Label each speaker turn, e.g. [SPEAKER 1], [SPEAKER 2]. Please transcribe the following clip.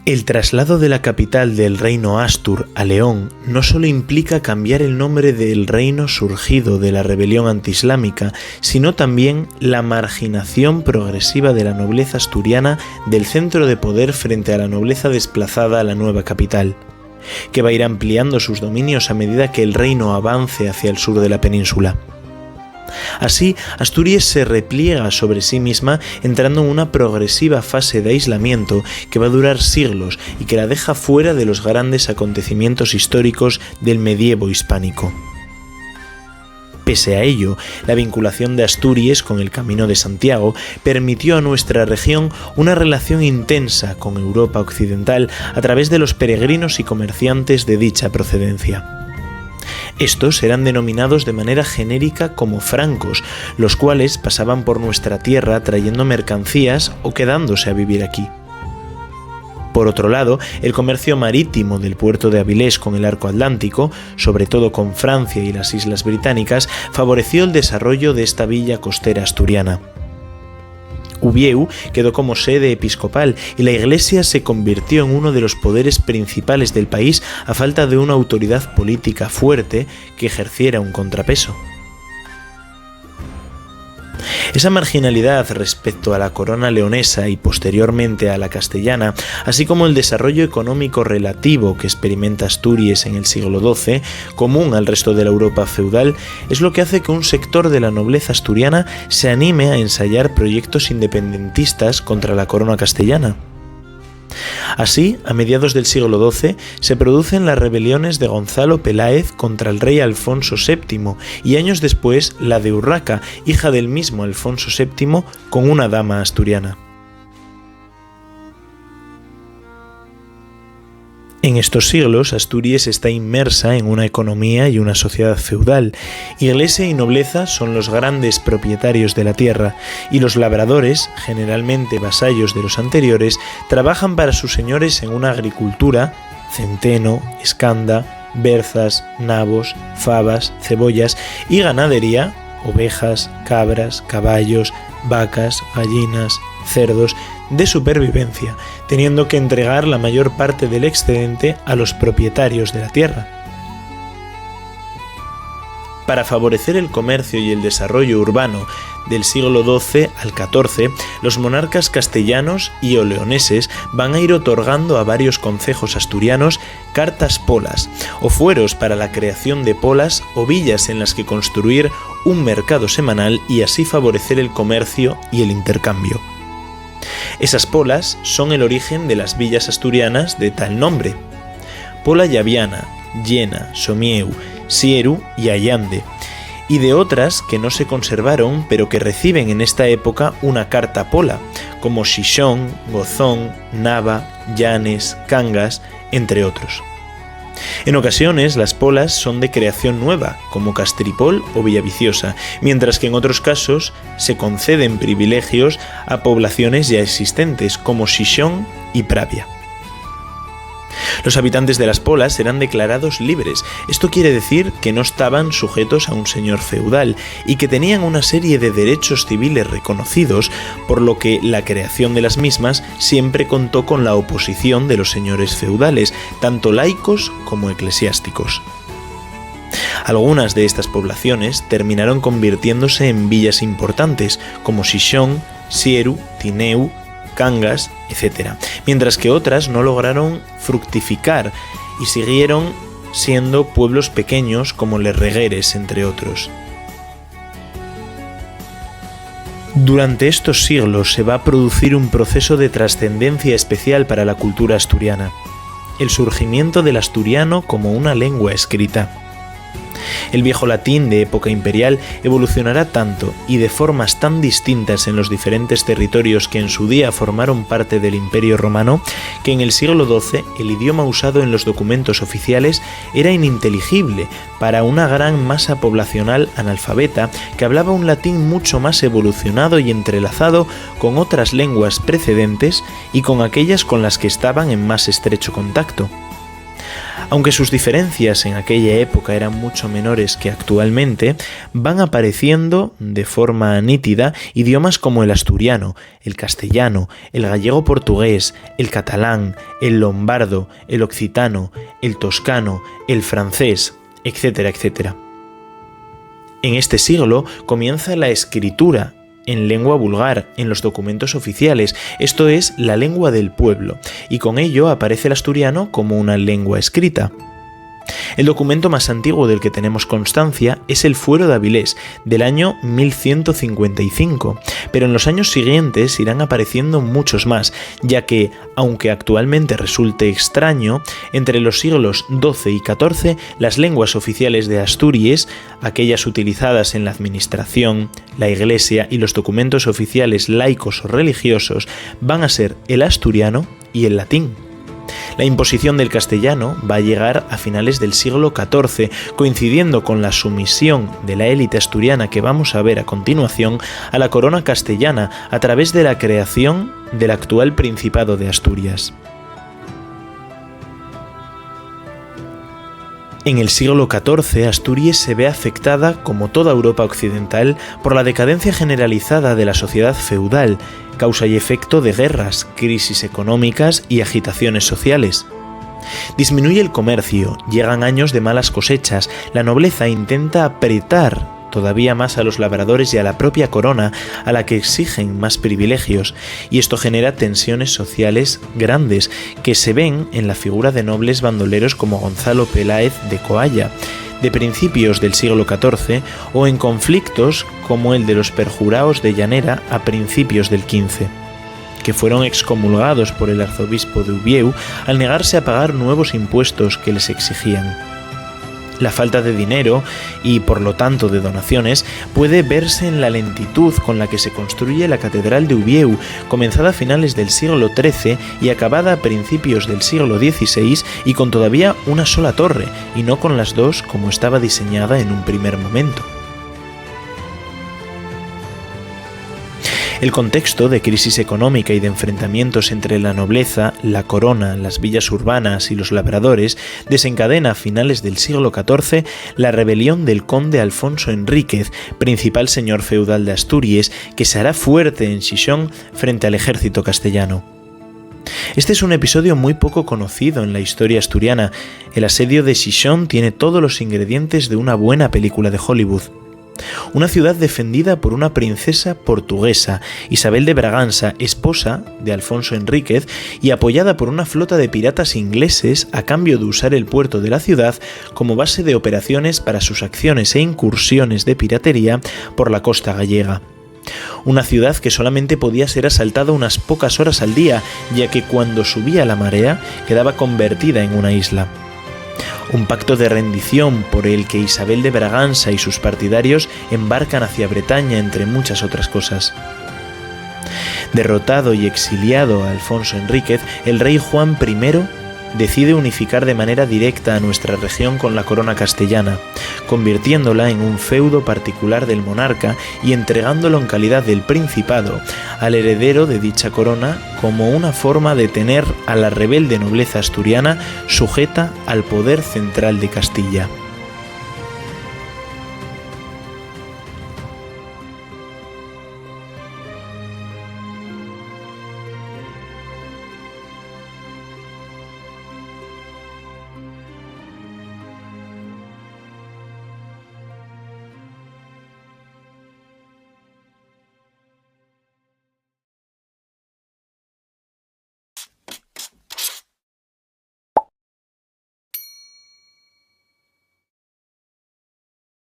[SPEAKER 1] El traslado de la capital del reino Astur a León no solo implica cambiar el nombre del reino surgido de la rebelión antiislámica, sino también la marginación progresiva de la nobleza asturiana del centro de poder frente a la nobleza desplazada a la nueva capital, que va a ir ampliando sus dominios a medida que el reino avance hacia el sur de la península. Así, Asturias se repliega sobre sí misma entrando en una progresiva fase de aislamiento que va a durar siglos y que la deja fuera de los grandes acontecimientos históricos del medievo hispánico. Pese a ello, la vinculación de Asturias con el Camino de Santiago permitió a nuestra región una relación intensa con Europa occidental a través de los peregrinos y comerciantes de dicha procedencia. Estos eran denominados de manera genérica como francos, los cuales pasaban por nuestra tierra trayendo mercancías o quedándose a vivir aquí. Por otro lado, el comercio marítimo del puerto de Avilés con el arco atlántico, sobre todo con Francia y las islas británicas, favoreció el desarrollo de esta villa costera asturiana. Ubieu quedó como sede episcopal y la Iglesia se convirtió en uno de los poderes principales del país a falta de una autoridad política fuerte que ejerciera un contrapeso. Esa marginalidad respecto a la corona leonesa y posteriormente a la castellana, así como el desarrollo económico relativo que experimenta Asturias en el siglo XII, común al resto de la Europa feudal, es lo que hace que un sector de la nobleza asturiana se anime a ensayar proyectos independentistas contra la corona castellana. Así, a mediados del siglo XII, se producen las rebeliones de Gonzalo Peláez contra el rey Alfonso VII y años después la de Urraca, hija del mismo Alfonso VII, con una dama asturiana. En estos siglos, Asturias está inmersa en una economía y una sociedad feudal. Iglesia y nobleza son los grandes propietarios de la tierra, y los labradores, generalmente vasallos de los anteriores, trabajan para sus señores en una agricultura, centeno, escanda, berzas, nabos, fabas, cebollas y ganadería, ovejas, cabras, caballos, vacas, gallinas, cerdos, de supervivencia, teniendo que entregar la mayor parte del excedente a los propietarios de la tierra. Para favorecer el comercio y el desarrollo urbano del siglo XII al XIV, los monarcas castellanos y o leoneses van a ir otorgando a varios concejos asturianos cartas polas, o fueros para la creación de polas o villas en las que construir un mercado semanal y así favorecer el comercio y el intercambio. Esas polas son el origen de las villas asturianas de tal nombre: Pola Llaviana, Llena, Somieu, Sieru y Allande, y de otras que no se conservaron pero que reciben en esta época una carta pola, como Xixón, Gozón, Nava, Llanes, Cangas, entre otros. En ocasiones las polas son de creación nueva, como Castripol o Villaviciosa, mientras que en otros casos se conceden privilegios a poblaciones ya existentes, como Xixón y Pravia. Los habitantes de las polas eran declarados libres. Esto quiere decir que no estaban sujetos a un señor feudal y que tenían una serie de derechos civiles reconocidos, por lo que la creación de las mismas siempre contó con la oposición de los señores feudales, tanto laicos como eclesiásticos. Algunas de estas poblaciones terminaron convirtiéndose en villas importantes, como Xixón, Sieru, Tineu, Cangas, etc., mientras que otras no lograron fructificar y siguieron siendo pueblos pequeños como Les Regueres, entre otros. Durante estos siglos se va a producir un proceso de trascendencia especial para la cultura asturiana: el surgimiento del asturiano como una lengua escrita. El viejo latín de época imperial evolucionará tanto y de formas tan distintas en los diferentes territorios que en su día formaron parte del Imperio Romano, que en el siglo XII el idioma usado en los documentos oficiales era ininteligible para una gran masa poblacional analfabeta que hablaba un latín mucho más evolucionado y entrelazado con otras lenguas precedentes y con aquellas con las que estaban en más estrecho contacto. Aunque sus diferencias en aquella época eran mucho menores que actualmente, van apareciendo de forma nítida idiomas como el asturiano, el castellano, el gallego-portugués, el catalán, el lombardo, el occitano, el toscano, el francés, etcétera, etcétera. En este siglo comienza la escritura en lengua vulgar, en los documentos oficiales, esto es, la lengua del pueblo, y con ello aparece el asturiano como una lengua escrita. El documento más antiguo del que tenemos constancia es el Fuero de Avilés, del año 1155, pero en los años siguientes irán apareciendo muchos más, ya que, aunque actualmente resulte extraño, entre los siglos XII y XIV las lenguas oficiales de Asturias, aquellas utilizadas en la administración, la iglesia y los documentos oficiales laicos o religiosos, van a ser el asturiano y el latín. La imposición del castellano va a llegar a finales del siglo XIV, coincidiendo con la sumisión de la élite asturiana que vamos a ver a continuación a la corona castellana a través de la creación del actual Principado de Asturias. En el siglo XIV, Asturias se ve afectada, como toda Europa occidental, por la decadencia generalizada de la sociedad feudal, causa y efecto de guerras, crisis económicas y agitaciones sociales. Disminuye el comercio, llegan años de malas cosechas, la nobleza intenta apretar todavía más a los labradores y a la propia corona, a la que exigen más privilegios, y esto genera tensiones sociales grandes que se ven en la figura de nobles bandoleros como Gonzalo Peláez de Coalla, de principios del siglo XIV, o en conflictos como el de los perjuraos de Llanera a principios del XV, que fueron excomulgados por el arzobispo de Ubieu al negarse a pagar nuevos impuestos que les exigían. La falta de dinero y, por lo tanto, de donaciones, puede verse en la lentitud con la que se construye la Catedral de Ubieu, comenzada a finales del siglo XIII y acabada a principios del siglo XVI, y con todavía una sola torre, y no con las dos como estaba diseñada en un primer momento. El contexto de crisis económica y de enfrentamientos entre la nobleza, la corona, las villas urbanas y los labradores desencadena a finales del siglo XIV la rebelión del conde Alfonso Enríquez, principal señor feudal de Asturias, que se hará fuerte en Xixón frente al ejército castellano. Este es un episodio muy poco conocido en la historia asturiana. El asedio de Xixón tiene todos los ingredientes de una buena película de Hollywood. Una ciudad defendida por una princesa portuguesa, Isabel de Braganza, esposa de Alfonso Enríquez, y apoyada por una flota de piratas ingleses a cambio de usar el puerto de la ciudad como base de operaciones para sus acciones e incursiones de piratería por la costa gallega. Una ciudad que solamente podía ser asaltada unas pocas horas al día, ya que cuando subía la marea quedaba convertida en una isla. Un pacto de rendición por el que Isabel de Braganza y sus partidarios embarcan hacia Bretaña, entre muchas otras cosas. Derrotado y exiliado a Alfonso Enríquez, el rey Juan I decide unificar de manera directa a nuestra región con la corona castellana, convirtiéndola en un feudo particular del monarca y entregándolo en calidad del principado al heredero de dicha corona como una forma de tener a la rebelde nobleza asturiana sujeta al poder central de Castilla.